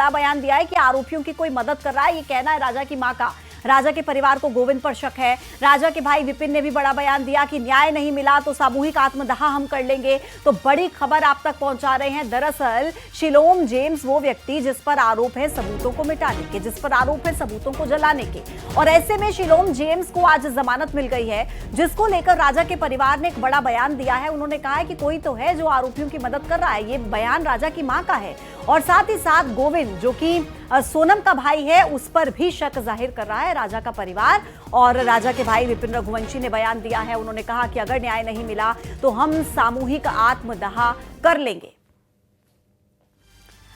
बड़ा बयान दिया है कि आरोपियों की कोई मदद कर रहा है, ये कहना है राजा की मां का। राजा के परिवार को गोविंद पर शक है। राजा के भाई विपिन ने भी बड़ा बयान दिया कि न्याय नहीं मिला तो सामूहिक आत्मदाह हम कर लेंगे। तो बड़ी खबर आप तक पहुंचा रहे हैं। दरअसल शिलोम जेम्स वो व्यक्ति जिस पर आरोप है सबूतों को मिटाने के, जिस पर आरोप है सबूतों को जलाने के, और ऐसे में शिलोम जेम्स को आज जमानत मिल गई है, जिसको लेकर राजा के परिवार ने एक बड़ा बयान दिया है। उन्होंने कहा है कि कोई तो है जो आरोपियों की मदद कर रहा है। ये बयान राजा की मां का है और साथ ही साथ गोविंद जो कि सोनम का भाई है उस पर भी शक जाहिर कर रहा है राजा का परिवार। और राजा के भाई विपिन रघुवंशी ने बयान दिया है। उन्होंने कहा कि अगर न्याय नहीं मिला तो हम सामूहिक आत्मदाह कर लेंगे।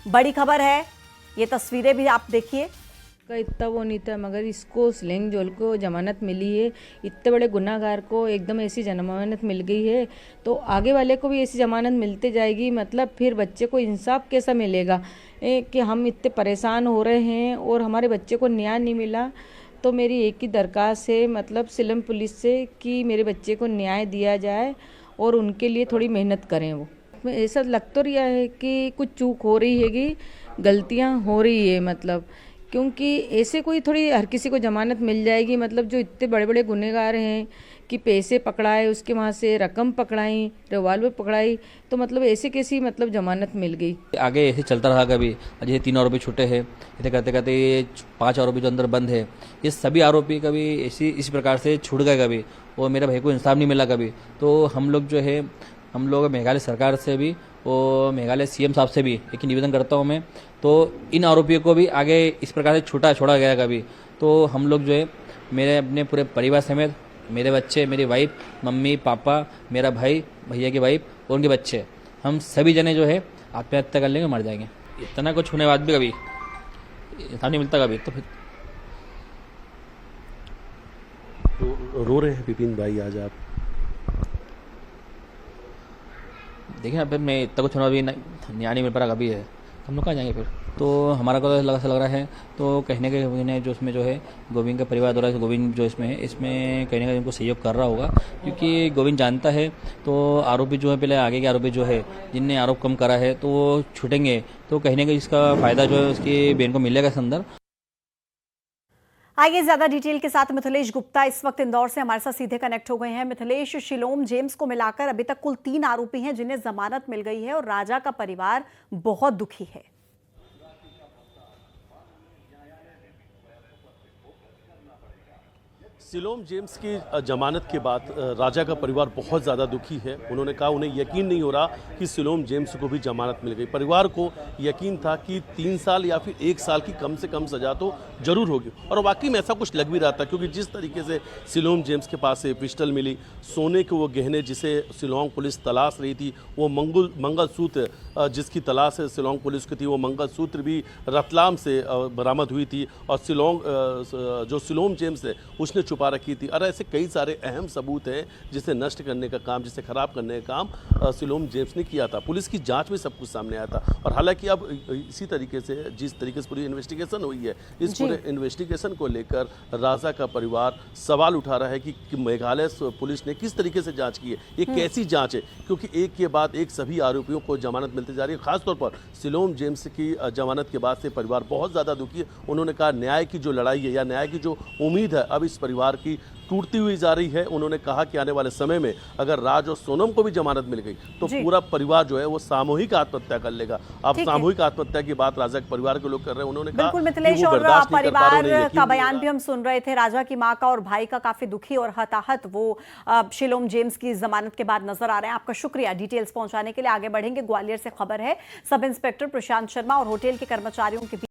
बड़ी खबर है, ये तस्वीरें भी आप देखिए। का इतना वो नहीं था, मगर इसको स्लैंग जोल को जमानत मिली है। इतने बड़े गुनाहगार को एकदम ऐसी जमानत मिल गई है तो आगे वाले को भी ऐसी जमानत मिलते जाएगी। मतलब फिर बच्चे को इंसाफ कैसा मिलेगा कि हम इतने परेशान हो रहे हैं और हमारे बच्चे को न्याय नहीं मिला। तो मेरी एक ही दरख्वास्त है मतलब शिलोम पुलिस से कि मेरे बच्चे को न्याय दिया जाए और उनके लिए थोड़ी मेहनत करें। वो ऐसा लग तो रहा है कि कुछ चूक हो रही है, कि गलतियाँ हो रही है, मतलब क्योंकि ऐसे कोई थोड़ी हर किसी को जमानत मिल जाएगी। मतलब जो इतने बड़े बड़े गुनहगार हैं कि पैसे पकड़ाए, उसके वहाँ से रकम पकड़ाई, रिवॉल्वर पकड़ाई, तो मतलब ऐसे कैसी मतलब जमानत मिल गई। आगे ऐसे चलता रहा। कभी जैसे 3 आरोपी छूटे हैं, ऐसे करते करते ये 5 आरोपी जो अंदर बंद है, ये सभी आरोपी कभी इस प्रकार से छूट गए कभी, और मेरे भाई को इंसाफ नहीं मिला कभी। तो हम लोग मेघालय सरकार से भी और मेघालय सीएम साहब से भी एक निवेदन करता हूँ मैं, तो इन आरोपियों को भी आगे इस प्रकार से छोड़ा गया कभी। तो हम लोग जो है मेरे अपने पूरे परिवार समेत, मेरे बच्चे, मेरी वाइफ, मम्मी पापा, मेरा भाई, भैया की वाइफ और उनके बच्चे, हम सभी जने जो है आत्महत्या कर लेंगे, मर जाएंगे। इतना कुछ होने के बाद भी कभी इंसाफ नहीं मिलता कभी। तो फिर रो रहे हैं विपिन भाई आज आप? देखिए ना, फिर मैं इतना कुछ होना भी न्याय नहीं मिल पा रहा कभी है, हम लोग कहाँ जाएंगे फिर। तो हमारा को ऐसा लग रहा है, तो कहने के जो इसमें जो है गोविंद का परिवार द्वारा गोविंद जो इसमें कहीं ना कहीं उनको सहयोग कर रहा होगा, क्योंकि गोविंद जानता है। तो आरोपी जो है, पहले आगे के आरोपी जो है जिनने आरोप कम करा है तो वो छूटेंगे, तो कहीं ना कहीं इसका फायदा जो है उसकी बहन को मिलेगा इस अंदर। आइए ज्यादा डिटेल के साथ मिथिलेश गुप्ता इस वक्त इंदौर से हमारे साथ सीधे कनेक्ट हो गए हैं। मिथिलेश, शिलोम जेम्स को मिलाकर अभी तक कुल 3 आरोपी हैं जिन्हें जमानत मिल गई है और राजा का परिवार बहुत दुखी है। शिलोम जेम्स की जमानत के बाद राजा का परिवार बहुत ज़्यादा दुखी है। उन्होंने कहा उन्हें यकीन नहीं हो रहा कि शिलोम जेम्स को भी जमानत मिल गई। परिवार को यकीन था कि 3 साल या फिर 1 साल की कम से कम सज़ा तो जरूर होगी, और वाकई में ऐसा कुछ लग भी रहा था, क्योंकि जिस तरीके से शिलोम जेम्स के पास से पिस्टल मिली, सोने के वो गहने जिसे शिलोंग पुलिस तलाश रही थी, वो मंगलसूत्र जिसकी तलाश शिलोंग पुलिस की थी, वो मंगलसूत्र भी रतलाम से बरामद हुई थी, और जो शिलोम जेम्स है उसने छुपा रखी थी। और ऐसे कई सारे अहम सबूत हैं जिसे नष्ट करने का काम, जिसे खराब करने का काम शिलोम जेम्स ने किया था। पुलिस की जांच में सब कुछ सामने आया था। और हालांकि अब इसी तरीके से जिस तरीके से पूरी इन्वेस्टिगेशन हुई है, इस पूरे इन्वेस्टिगेशन को लेकर राजा का परिवार सवाल उठा रहा है कि मेघालय पुलिस ने किस तरीके से जांच की है, ये कैसी जांच है, क्योंकि एक के बाद एक सभी आरोपियों को जमानत मिलती जा रही है। खासतौर पर शिलोम जेम्स की जमानत के बाद से परिवार बहुत ज़्यादा दुखी है। उन्होंने कहा न्याय की जो लड़ाई है या न्याय की जो उम्मीद है अब इस परिवार की टूटती हुई जा रही है। उन्होंने कहा कि आने वाले समय में अगर राज और सोनम को भी जमानत मिल गई तो पूरा परिवार जो है वो सामूहिक आत्महत्या कर लेगा। अब सामूहिक आत्महत्या की बात राजा के परिवार के लोग कर रहे हैं। उन्होंने कहा बिल्कुल मिथिलेश, और परिवार का बयान भी हम सुन रहे थे। राजा की मां का और भाई का काफी दुखी और हताहत वो शिलोम जेम्स की जमानत के बाद नजर आ रहे हैं। आपका शुक्रिया डिटेल्स पहुंचाने के लिए। आगे बढ़ेंगे, ग्वालियर से खबर है। सब इंस्पेक्टर प्रशांत शर्मा और होटल के कर्मचारियों के